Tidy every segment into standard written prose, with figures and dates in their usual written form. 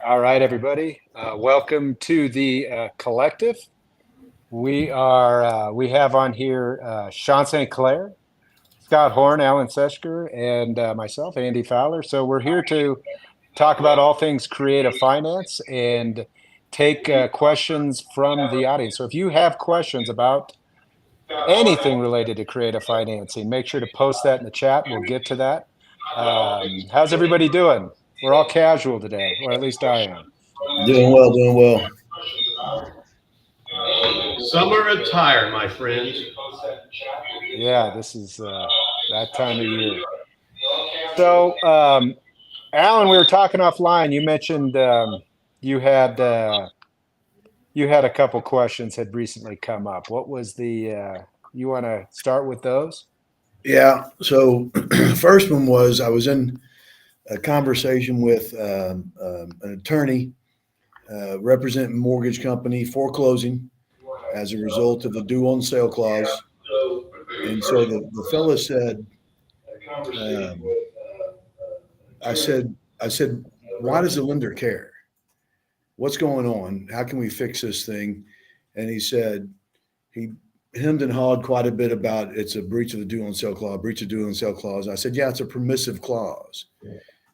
All right, everybody. Welcome to the collective. We have on here Sean St. Clair, Scott Horne, Alan Seschker, and myself, Andy Fowler. So we're here to talk about all things creative finance and take questions from the audience. So if you have questions about anything related to creative financing, make sure to post that in the chat. We'll get to that. How's everybody doing? We're all casual today, or at least I am. Doing well, doing well. Summer attire, my friends. Yeah, this is that time of year. So, Alan, we were talking offline. You mentioned you had a couple questions had recently come up. What was the you want to start with those? Yeah. So, first one was I was in a conversation with an attorney representing mortgage company foreclosing as a result of the due on sale clause. And so the fellow said, um, I said, why does the lender care? What's going on? How can we fix this thing? And he said, he hemmed and hawed quite a bit about it's a breach of the due on sale clause, breach of due on sale clause. And I said, yeah, it's a permissive clause.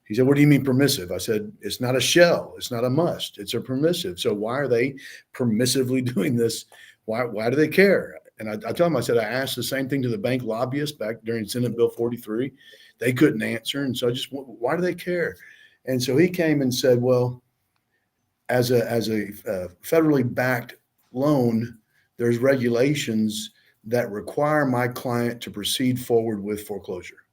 He said, what do you mean permissive? I said, it's not a shall, it's not a must, it's a permissive. So why are they permissively doing this? Why do they care? And I told him, I said, I asked the same thing to the bank lobbyists back during Senate Bill 43. They couldn't answer. And so why do they care? And so he came and said, well, as a federally backed loan, there's regulations that require my client to proceed forward with foreclosure.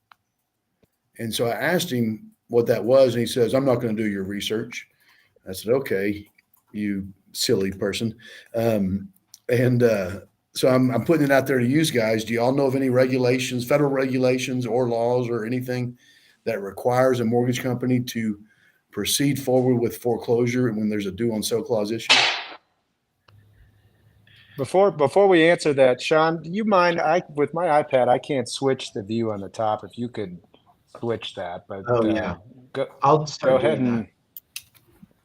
And so I asked him what that was, and he says, I'm not going to do your research. I said, okay, you silly person. So I'm putting it out there to you guys. Do you all know of any regulations, federal regulations or laws or anything that requires a mortgage company to proceed forward with foreclosure when there's a due on sale clause issue? Before we answer that, Sean, do you mind? With my iPad, I can't switch the view on the top. If you could switch that, but Yeah. go I'll start ahead doing and that.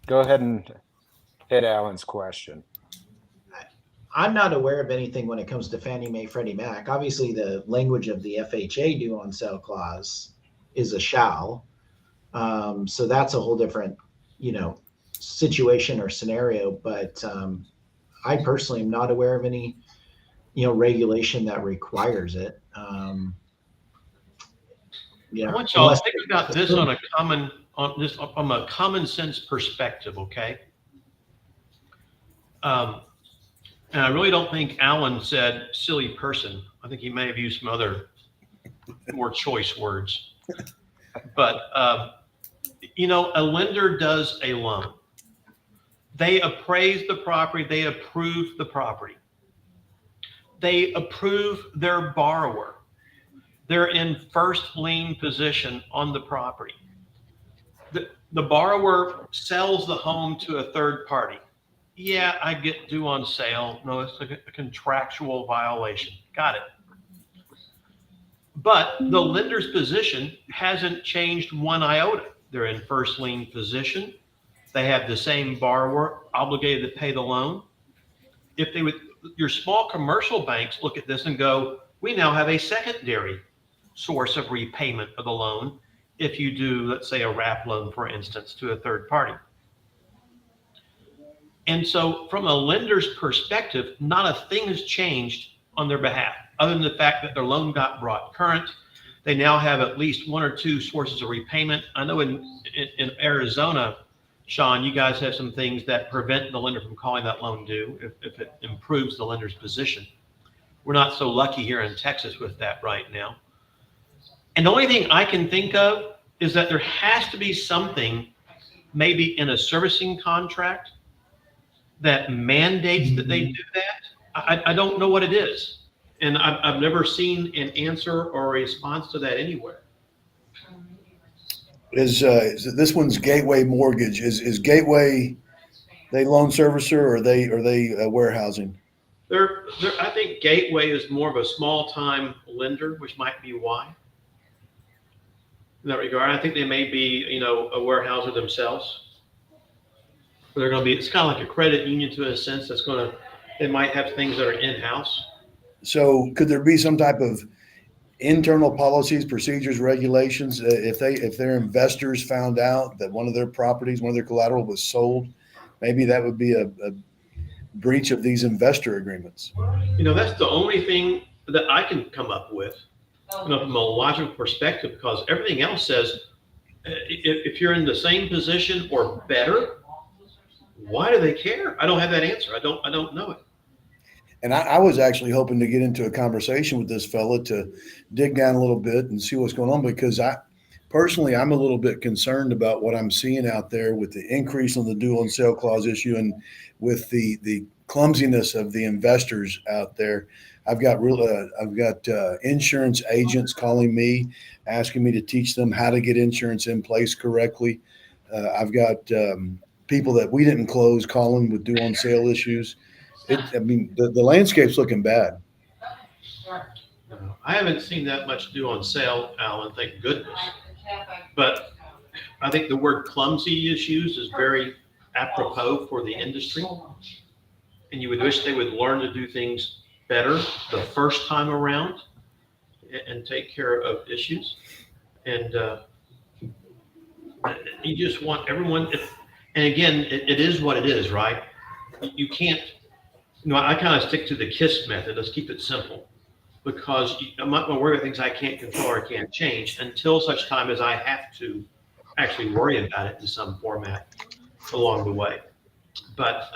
go ahead and hit Alan's question. I'm not aware of anything when it comes to Fannie Mae, Freddie Mac. Obviously, the language of the FHA due on sale clause is a shall. So that's a whole different, situation or scenario. But I personally am not aware of any, regulation that requires it. I want y'all to think about this on from a common sense perspective, okay? And I really don't think Alan said silly person. I think he may have used some other more choice words. But, a lender does a loan. They appraise the property. They approve the property. They approve their borrower. They're in first lien position on the property. The borrower sells the home to a third party. Yeah, I get due on sale. No, it's a contractual violation. Got it. But the lender's position hasn't changed one iota. They're in first lien position. They have the same borrower obligated to pay the loan. Your small commercial banks look at this and go, we now have a secondary source of repayment of the loan if you do, let's say, a wrap loan, for instance, to a third party. And so from a lender's perspective, not a thing has changed on their behalf, other than the fact that their loan got brought current. They now have at least one or two sources of repayment. I know in Arizona, Sean, you guys have some things that prevent the lender from calling that loan due if it improves the lender's position. We're not so lucky here in Texas with that right now. And the only thing I can think of is that there has to be something maybe in a servicing contract that mandates that they do that. I don't know what it is. And I've never seen an answer or a response to that anywhere. Is this one's Gateway Mortgage? Is Gateway they loan servicer or are they warehousing? I think Gateway is more of a small time lender, which might be why. In that regard, I think they may be, a warehouser themselves. They're going to be, it's kind of like a credit union to a sense that's going to, they might have things that are in-house. So could there be some type of internal policies, procedures, regulations, if their investors found out that one of their properties, one of their collateral was sold, maybe that would be a breach of these investor agreements? That's the only thing that I can come up with, from a logical perspective, because everything else says, if you're in the same position or better, why do they care? I don't have that answer. I don't know it. And I was actually hoping to get into a conversation with this fella to dig down a little bit and see what's going on, because I'm a little bit concerned about what I'm seeing out there with the increase on the due on sale clause issue and with the clumsiness of the investors out there. I've got insurance agents calling me, asking me to teach them how to get insurance in place correctly. I've got people that we didn't close calling with due on sale issues. The landscape's looking bad. I haven't seen that much due on sale, Alan, thank goodness. But I think the word clumsy issues is very apropos for the industry. And you would wish they would learn to do things better the first time around and take care of issues. And you just want everyone, and again, it is what it is, right? You can't, I kind of stick to the KISS method. Let's keep it simple, because I'm not going to worry about things I can't control or can't change until such time as I have to actually worry about it in some format along the way. But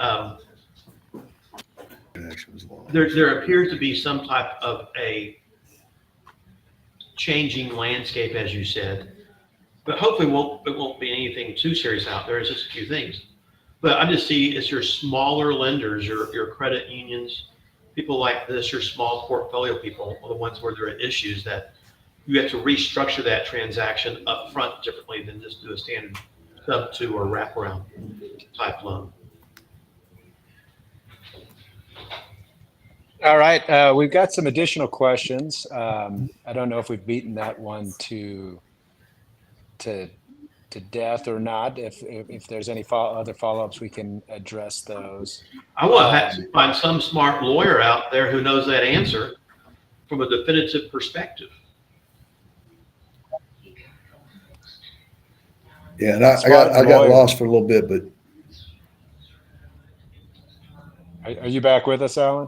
there appears to be some type of a changing landscape, as you said, but hopefully it won't be anything too serious out there. It's just a few things. But I just see it's your smaller lenders, your credit unions, people like this, your small portfolio people, are the ones where there are issues that you have to restructure that transaction up front differently than just do a standard sub-2 or wraparound type loan. All right, we've got some additional questions. I don't know if we've beaten that one to death or not. If there's any other follow-ups, we can address those. I want to have to find some smart lawyer out there who knows that answer from a definitive perspective. Yeah, and I got lost for a little bit, but are you back with us, Alan?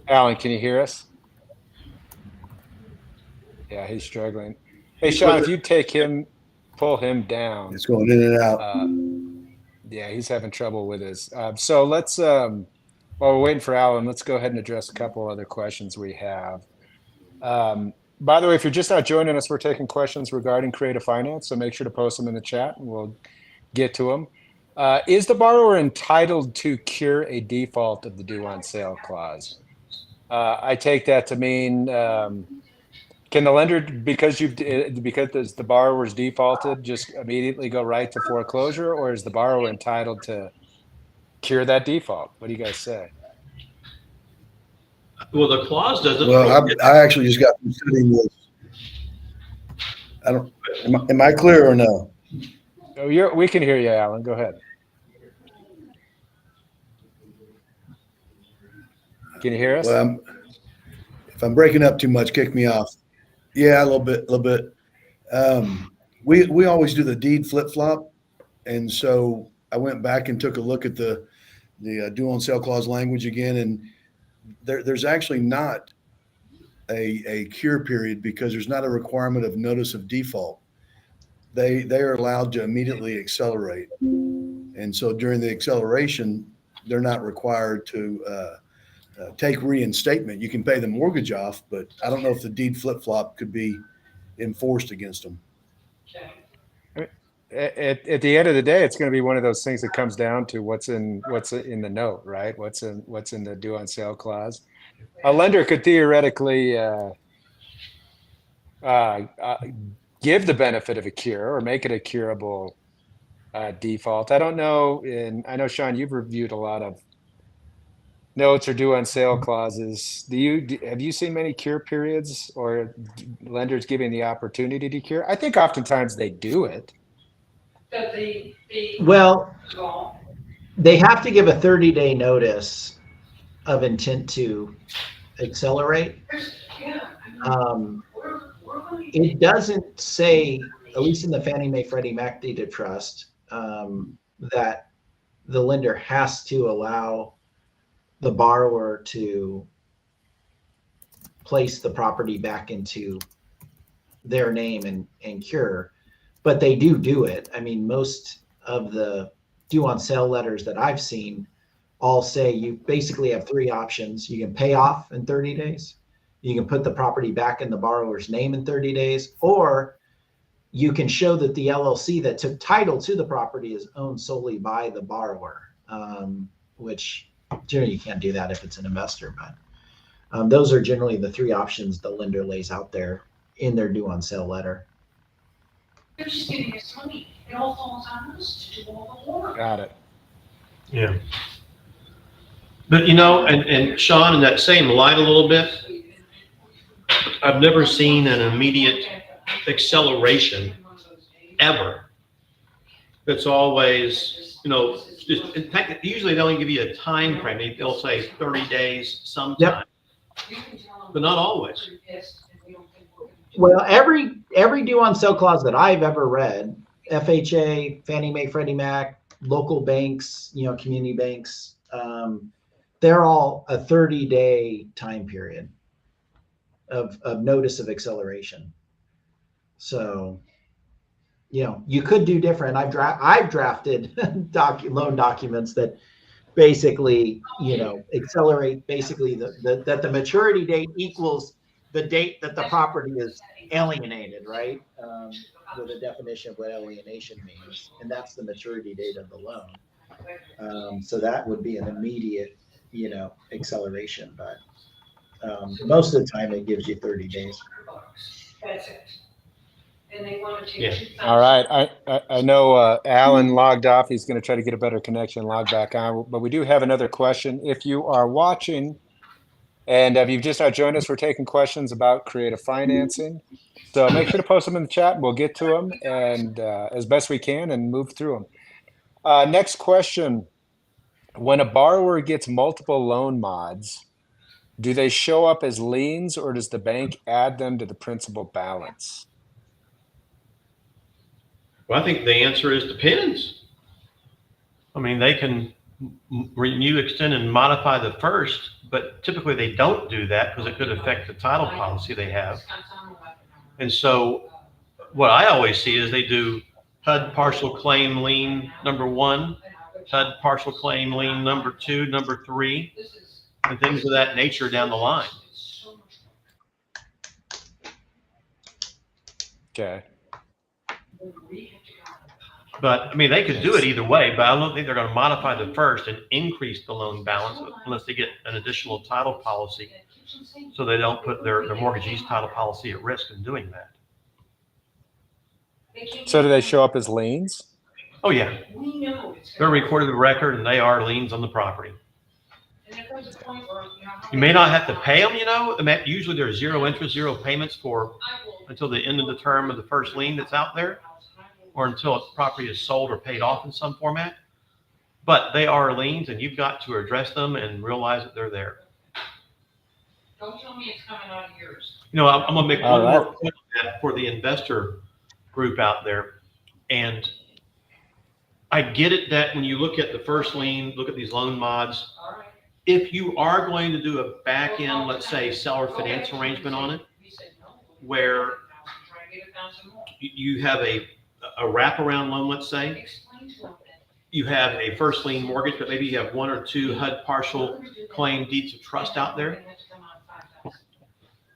Alan, can you hear us? Yeah, he's struggling. Hey, Sean, if you pull him down. It's going in and out. Yeah, he's having trouble with his. So let's, while we're waiting for Alan, let's go ahead and address a couple other questions we have. By the way, if you're just not joining us, we're taking questions regarding creative finance, so make sure to post them in the chat and we'll get to them. Is the borrower entitled to cure a default of the due on sale clause? I take that to mean, can the lender, because the borrower's defaulted, just immediately go right to foreclosure, or is the borrower entitled to cure that default? What do you guys say? Well, the clause doesn't. Well, I actually just got through studying this. Am I clear or no? Oh, we can hear you, Alan. Go ahead. Can you hear us? Well, if I'm breaking up too much, kick me off. Yeah, a little bit. We always do the deed flip-flop, and so I went back and took a look at the due on sale clause language again, and there's actually not a cure period because there's not a requirement of notice of default. They are allowed to immediately accelerate, and so during the acceleration, they're not required to take reinstatement. You can pay the mortgage off, but I don't know if the deed flip-flop could be enforced against them. At the end of the day, it's going to be one of those things that comes down to what's in the note, right? What's in the due on sale clause. A lender could theoretically give the benefit of a cure or make it a curable default. I don't know. And I know, Sean, you've reviewed a lot of notes or due on sale clauses. Have you seen many cure periods or lenders giving the opportunity to cure? I think oftentimes they do it. Well, they have to give a 30-day notice of intent to accelerate. It doesn't say, at least in the Fannie Mae Freddie Mac deed of trust, that the lender has to allow the borrower to place the property back into their name and cure, but they do it. I mean, most of the due on sale letters that I've seen all say you basically have three options. You can pay off in 30 days, you can put the property back in the borrower's name in 30 days, or you can show that the LLC that took title to the property is owned solely by the borrower, which generally you can't do that if it's an investor, but those are generally the three options the lender lays out there in their due on sale letter. They're just giving us money. It all falls on us to do all the work. Got it. Yeah. But and Sean, in that same light a little bit, I've never seen an immediate acceleration ever. It's always, just, in fact, usually they only give you a time frame. They'll say 30 days sometime, but not always. Well, every due on sale clause that I've ever read, FHA, Fannie Mae, Freddie Mac, local banks, community banks, they're all a 30-day time period of notice of acceleration. So, you could do different. I've drafted loan documents that basically, accelerate basically that the maturity date equals the date that the property is alienated, right? With a definition of what alienation means, and that's the maturity date of the loan. So that would be an immediate, acceleration, but most of the time it gives you 30 days. That's it. And they want to Yeah. take All right. I know Alan logged off. He's going to try to get a better connection, log back on. But we do have another question. If you are watching and if you've just now joined us, we're taking questions about creative financing. So make sure to post them in the chat. We'll get to them and as best we can and move through them. Next question. When a borrower gets multiple loan mods, do they show up as liens or does the bank add them to the principal balance? Well, I think the answer is depends. I mean, they can renew, extend, and modify the first, but typically they don't do that because it could affect the title policy they have. And so what I always see is they do HUD partial claim lien number 1, HUD partial claim lien number 2, number 3, and things of that nature down the line. Okay. But I mean, they could do it either way, but I don't think they're going to modify the first and increase the loan balance unless they get an additional title policy, so they don't put their mortgagee's title policy at risk in doing that. So do they show up as liens? Oh yeah, they're recorded the record and they are liens on the property. You may not have to pay them, usually there's zero interest, zero payments until the end of the term of the first lien that's out there, or until a property is sold or paid off in some format. But they are liens and you've got to address them and realize that they're there. Don't tell me it's coming out of yours. I'm going to make one more point on that for the investor group out there. And I get it that when you look at the first lien, look at these loan mods, All right. if you are going to do a back end, let's say seller finance arrangement on it, where you have a wraparound loan, let's say, you have a first lien mortgage, but maybe you have 1 or 2 HUD partial claim deeds of trust out there.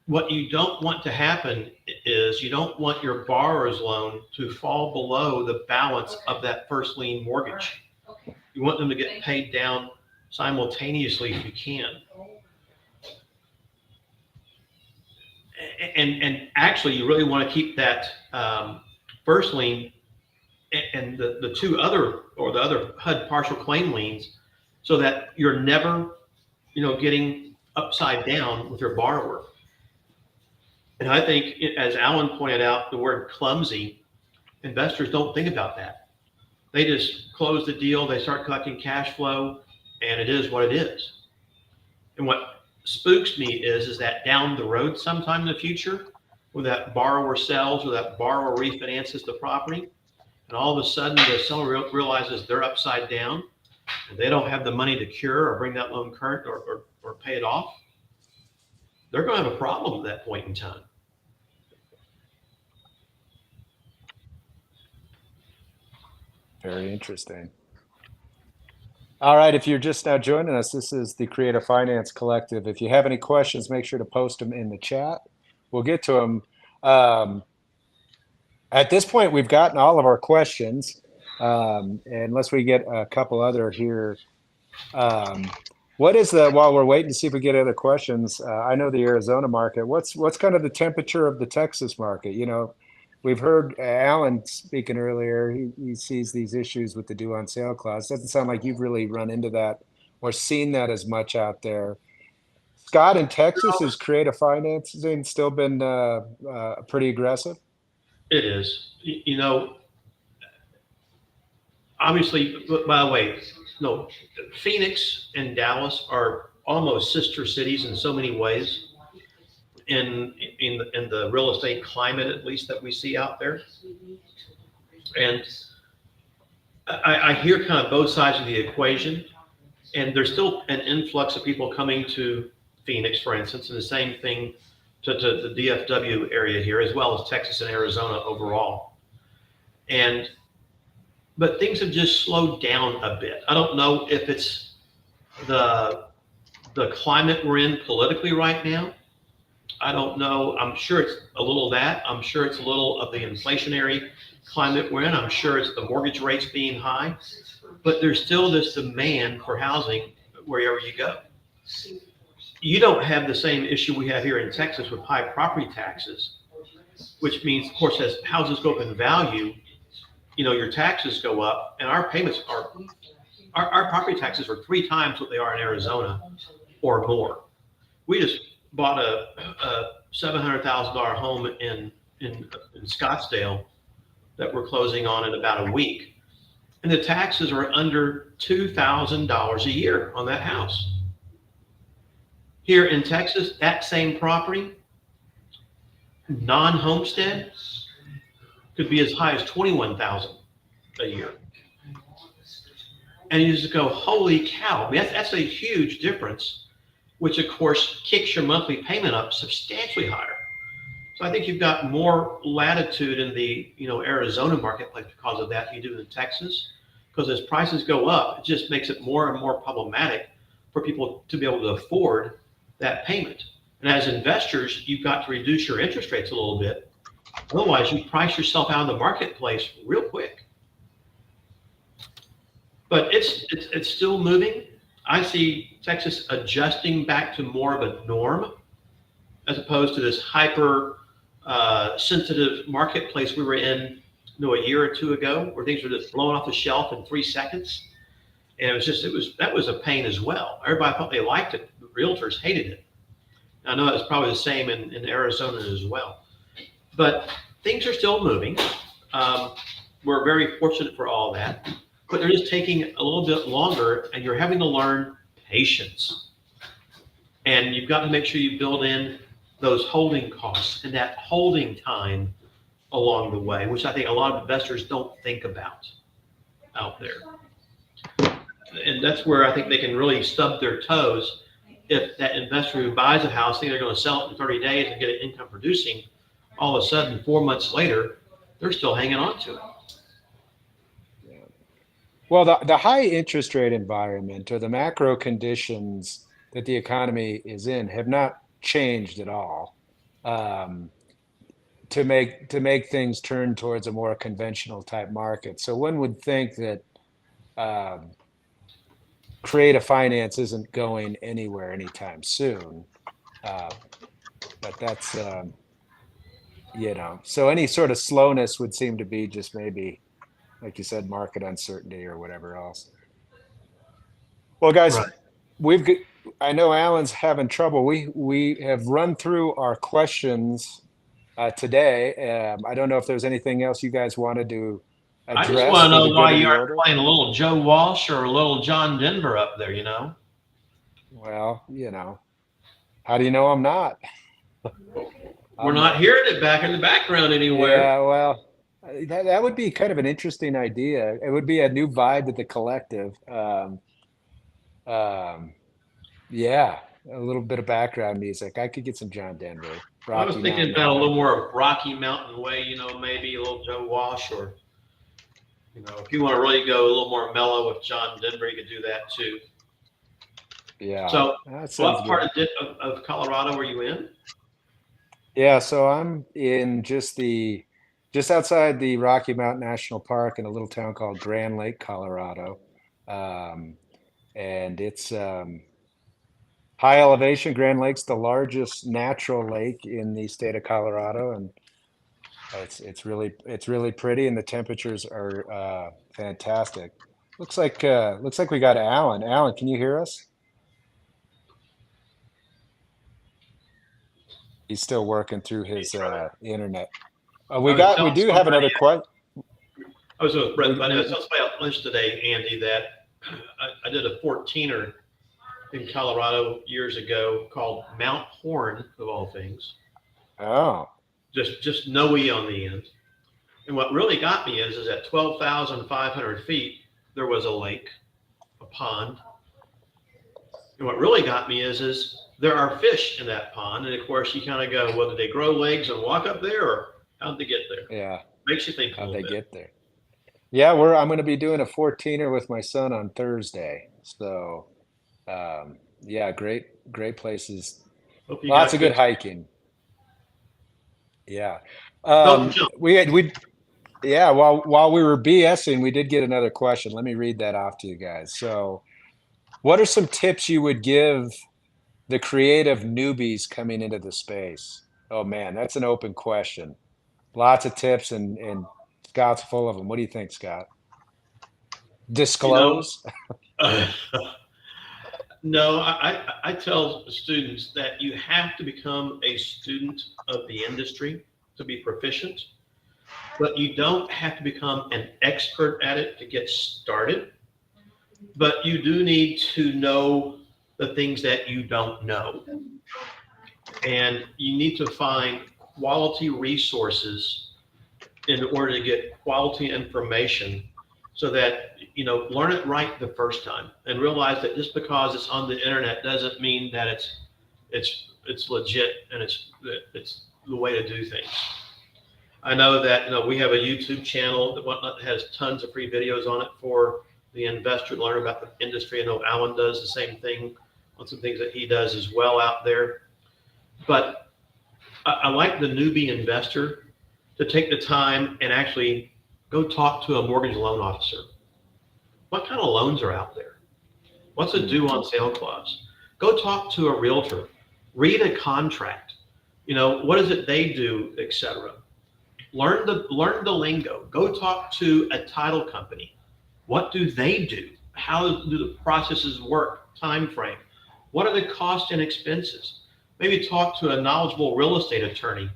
What you don't want to happen is you don't want your borrower's loan to fall below the balance of that first lien mortgage. You want them to get paid down simultaneously if you can. And actually, you really want to keep that first lien and the 2 other, or the other HUD partial claim liens, so that you're never getting upside down with their borrower. And I think, as Alan pointed out, the word clumsy, investors don't think about that. They just close the deal, they start collecting cash flow, and it is what it is. And what spooks me is that down the road sometime in the future, when that borrower sells or that borrower refinances the property, and all of a sudden the seller realizes they're upside down and they don't have the money to cure or bring that loan current or pay it off, they're going to have a problem at that point in time. Very interesting. All right, if you're just now joining us, this is the Creative Finance Collective. If you have any questions, make sure to post them in the chat. We'll get to them. At this point, we've gotten all of our questions, unless we get a couple other here. While we're waiting to see if we get other questions, I know the Arizona market. What's kind of the temperature of the Texas market? We've heard Alan speaking earlier. He sees these issues with the due on sale clause. Doesn't sound like you've really run into that or seen that as much out there. Scott, in Texas, has creative financing still been pretty aggressive? It is. Obviously, by the way, no, Phoenix and Dallas are almost sister cities in so many ways. In the real estate climate, at least, that we see out there. And I hear kind of both sides of the equation, and there's still an influx of people coming to Phoenix, for instance, and the same thing to the DFW area here, as well as Texas and Arizona overall. But things have just slowed down a bit. I don't know if it's the climate we're in politically right now. I don't know. I'm sure it's a little of that. I'm sure it's a little of the inflationary climate we're in. I'm sure it's the mortgage rates being high. But there's still this demand for housing wherever you go. You don't have the same issue we have here in Texas with high property taxes, which means, of course, as houses go up in value, your taxes go up, and our payments our property taxes are 3 times what they are in Arizona or more. We just bought a $700,000 home in Scottsdale that we're closing on in about a week. And the taxes are under $2,000 a year on that house. Here in Texas, that same property, non-homestead, could be as high as $21,000 a year. And you just go, holy cow. I mean, that's a huge difference, which of course kicks your monthly payment up substantially higher. So I think you've got more latitude in the Arizona marketplace because of that than you do in Texas. Because as prices go up, it just makes it more and more problematic for people to be able to afford that payment. And as investors, you've got to reduce your interest rates a little bit. Otherwise, you price yourself out of the marketplace real quick. But it's still moving. I see Texas adjusting back to more of a norm as opposed to this hyper sensitive marketplace we were in a year or two ago, where things were just blowing off the shelf in 3 seconds. And that was a pain as well. Everybody thought they liked it. The realtors hated it. I know it's probably the same in Arizona as well. But things are still moving. We're very fortunate for all that. But they're just taking a little bit longer, and you're having to learn patience. And you've got to make sure you build in those holding costs and that holding time along the way, which I think a lot of investors don't think about out there. And that's where I think they can really stub their toes if that investor who buys a house thinking they're going to sell it in 30 days and get it income producing, all of a sudden 4 months later, they're still hanging on to it. Well, the high interest rate environment or the macro conditions that the economy is in have not changed at all to make things turn towards a more conventional type market. So one would think that creative finance isn't going anywhere anytime soon. But that's, so any sort of slowness would seem to be just maybe, like you said, market uncertainty or whatever else. Well, guys, Right. I know Alan's having trouble. We have run through our questions today. I don't know if there's anything else you guys wanted to I just address want to for know the why good of you the aren't order. playing a little Joe Walsh or a little John Denver up there, you know? Well, how do you know I'm not? We're I'm not hearing it back in the background anywhere. Yeah, well, that would be kind of an interesting idea. It would be a new vibe to the collective. Um, yeah, a little bit of background music. I could get some John Denver, I was Rocky thinking Mountain about a High. little more Rocky Mountain Way, you know, maybe a little Joe Walsh, or, you know, if you want to really go a little more mellow with John Denver, you could do that too. Yeah, So, that sounds what part good. of Colorado were you in? Yeah, so I'm in just outside the Rocky Mountain National Park in a little town called Grand Lake, Colorado. Um, and it's high elevation. Grand Lake's the largest natural lake in the state of Colorado, and it's really pretty, and the temperatures are fantastic. Looks like we got Alan. Alan, can you hear us? He's still working through He's his trying to, internet. I was We telling do have somebody, another question. I was with Brett, but I was We telling somebody at lunch today, Andy, that I did a 14er in Colorado years ago called Mount Horne, of all things. Oh, Just no E on the end. And what really got me is at 12,500 feet, there was a lake, a pond. And what really got me is there are fish in that pond. And of course, you kind of go, well, did they grow legs and walk up there, or how did they get there? yeah. Makes you think a How'd little they bit. get there? Yeah, I'm going to be doing a 14er with my son on Thursday. So, yeah, great places. Hope you Lots got of good good. hiking. Yeah. Don't jump. Yeah, while we were BSing, we did get another question. Let me read that off to you guys. So, what are some tips you would give the creative newbies coming into the space? Oh man, that's an open question. Lots of tips, and Scott's full of them. What do you think, Scott? You know, Disclose? uh, no, I tell students that you have to become a student of the industry to be proficient, but you don't have to become an expert at it to get started. But you do need to know the things that you don't know. And you need to find quality resources in order to get quality information so that, you know, learn it right the first time and realize that just because it's on the internet doesn't mean that it's legit and it's the way to do things. I know that, you know, we have a YouTube channel that has tons of free videos on it for the investor to learn about the industry. I know Alan does the same thing on some things that he does as well out there. But I like the newbie investor to take the time and actually go talk to a mortgage loan officer. What kind of loans are out there? What's a due on sale clause? Go talk to a realtor. Read a contract. You know, what is it they do, etc. Learn the lingo. Go talk to a title company. What do they do? How do the processes work? Time frame. What are the costs and expenses? Maybe talk to a knowledgeable real estate attorney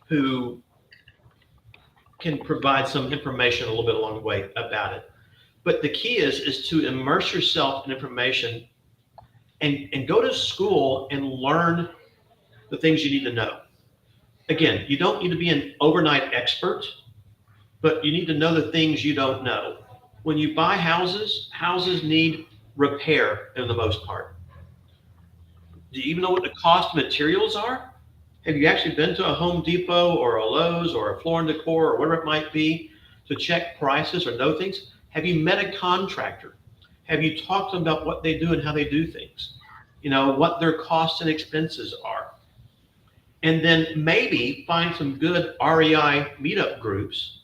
who can provide some information a little bit along the way about it. But the key is to immerse yourself in information and go to school and learn the things you need to know. Again, you don't need to be an overnight expert, but you need to know the things you don't know. When you buy houses, houses need repair in the most part. Do you even know what the cost of materials are? Have you actually been to a Home Depot or a Lowe's or a Floor and Decor or whatever it might be to check prices or know things? Have you met a contractor? Have you talked to them about what they do and how they do things? You know, what their costs and expenses are. And then maybe find some good REI meetup groups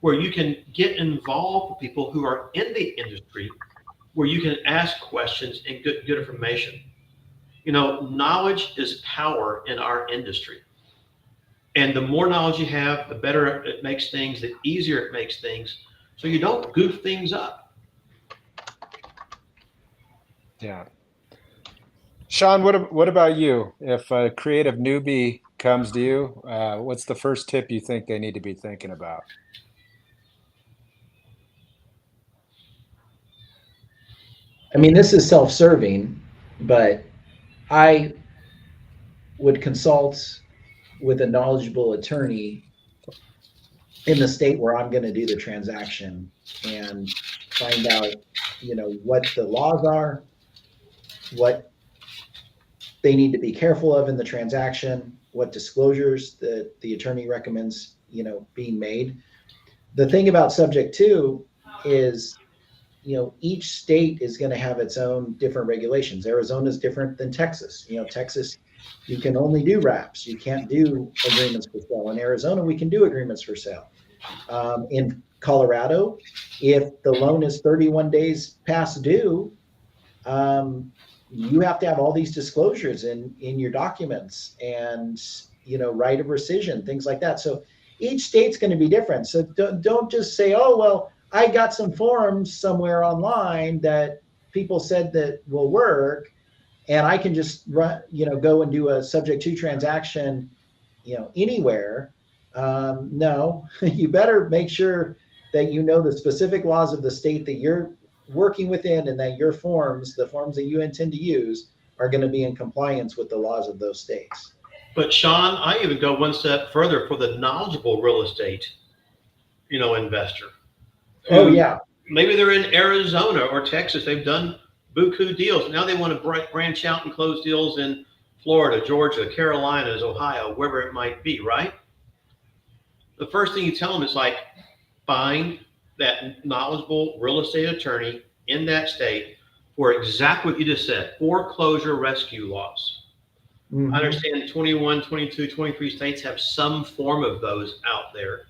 where you can get involved with people who are in the industry, where you can ask questions and get good information. You know, knowledge is power in our industry. And the more knowledge you have, the better it makes things, the easier it makes things, so you don't goof things up. Yeah. Sean, what about you? If a creative newbie comes to you, what's the first tip you think they need to be thinking about? I mean, this is self-serving, but I would consult with a knowledgeable attorney in the state where I'm going to do the transaction and find out, what the laws are, what they need to be careful of in the transaction, what disclosures that the attorney recommends, being made. The thing about subject to is, each state is going to have its own different regulations. Arizona is different than Texas. Texas, you can only do wraps. You can't do agreements for sale. In Arizona, we can do agreements for sale. In Colorado, if the loan is 31 days past due, you have to have all these disclosures in your documents and, right of rescission, things like that. So each state's going to be different. So don't just say, oh, well, I got some forms somewhere online that people said that will work, and I can just run, go and do a subject to transaction, anywhere. No, you better make sure that you know the specific laws of the state that you're working within, and that your forms, the forms that you intend to use, are going to be in compliance with the laws of those states. But Sean, I even go one step further for the knowledgeable real estate, investor. Oh yeah. Maybe they're in Arizona or Texas. They've done buku deals. Now they want to branch out and close deals in Florida, Georgia, Carolinas, Ohio, wherever it might be, right? The first thing you tell them is find that knowledgeable real estate attorney in that state for exactly what you just said, foreclosure rescue laws. Mm-hmm. I understand 21, 22, 23 states have some form of those out there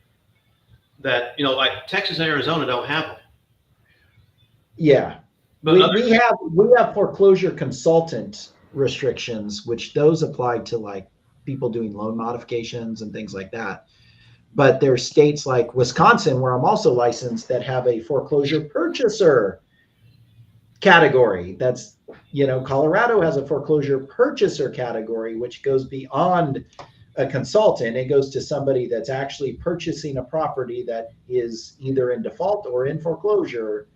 that, like Texas and Arizona don't have them. Yeah. But we have foreclosure consultant restrictions, which those apply to people doing loan modifications and things like that. But there's states like Wisconsin, where I'm also licensed, that have a foreclosure purchaser category. That's, Colorado has a foreclosure purchaser category, which goes beyond a consultant. It goes to somebody that's actually purchasing a property that is either in default or in foreclosure,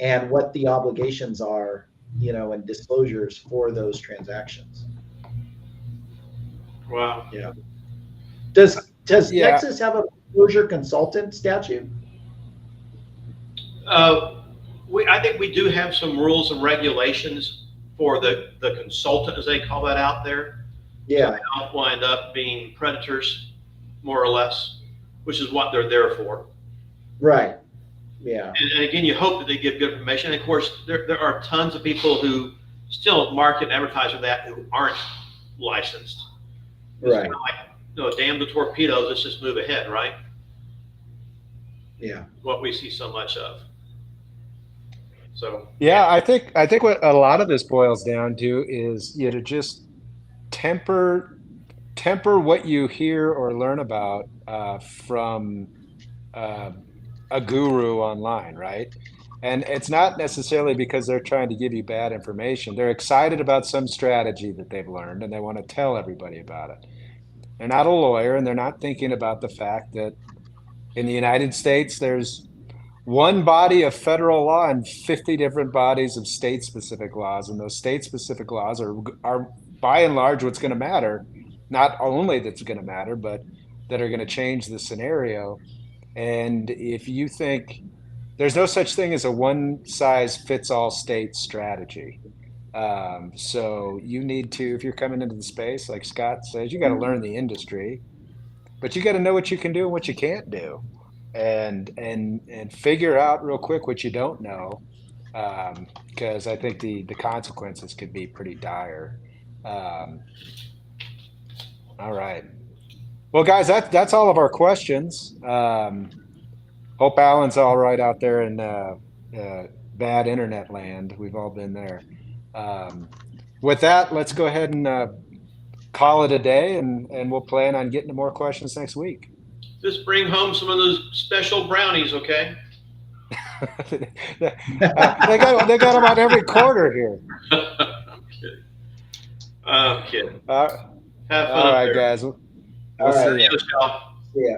and what the obligations are, and disclosures for those transactions. wow. Yeah. Does Yeah. Texas have a foreclosure consultant statute? I think we do have some rules and regulations for the consultant, as they call that out there. Yeah. So they don't wind up being predators, more or less, which is what they're there for. Right. Yeah. And again, you hope that they give good information. And of course, there are tons of people who still market and advertise for that who aren't licensed. It's Right. kind of like, damn the torpedoes, let's just move ahead, right? Yeah. What we see so much of. So Yeah, I think what a lot of this boils down to is just temper what you hear or learn about from a guru online, right? And it's not necessarily because they're trying to give you bad information. They're excited about some strategy that they've learned and they want to tell everybody about it. They're not a lawyer, and they're not thinking about the fact that in the United States, there's one body of federal law and 50 different bodies of state-specific laws. And those state-specific laws are by and large what's going to matter. Not only that's going to matter, but that are going to change the scenario. And if you think there's no such thing as a one-size-fits-all state strategy. So you need to, if you're coming into the space, like Scott says, you got to learn the industry, but you got to know what you can do and what you can't do, and figure out real quick what you don't know, because I think the consequences could be pretty dire. All right. Well, guys, that's all of our questions. Hope Alan's all right out there in bad internet land. We've all been there. With that, let's go ahead and call it a day, and we'll plan on getting to more questions next week. just bring home some of those special brownies, okay? They got them on every quarter here. I'm kidding. I'm kidding. All Have fun all up right, there. guys. We'll All right. see ya. See you, Michelle. Yeah.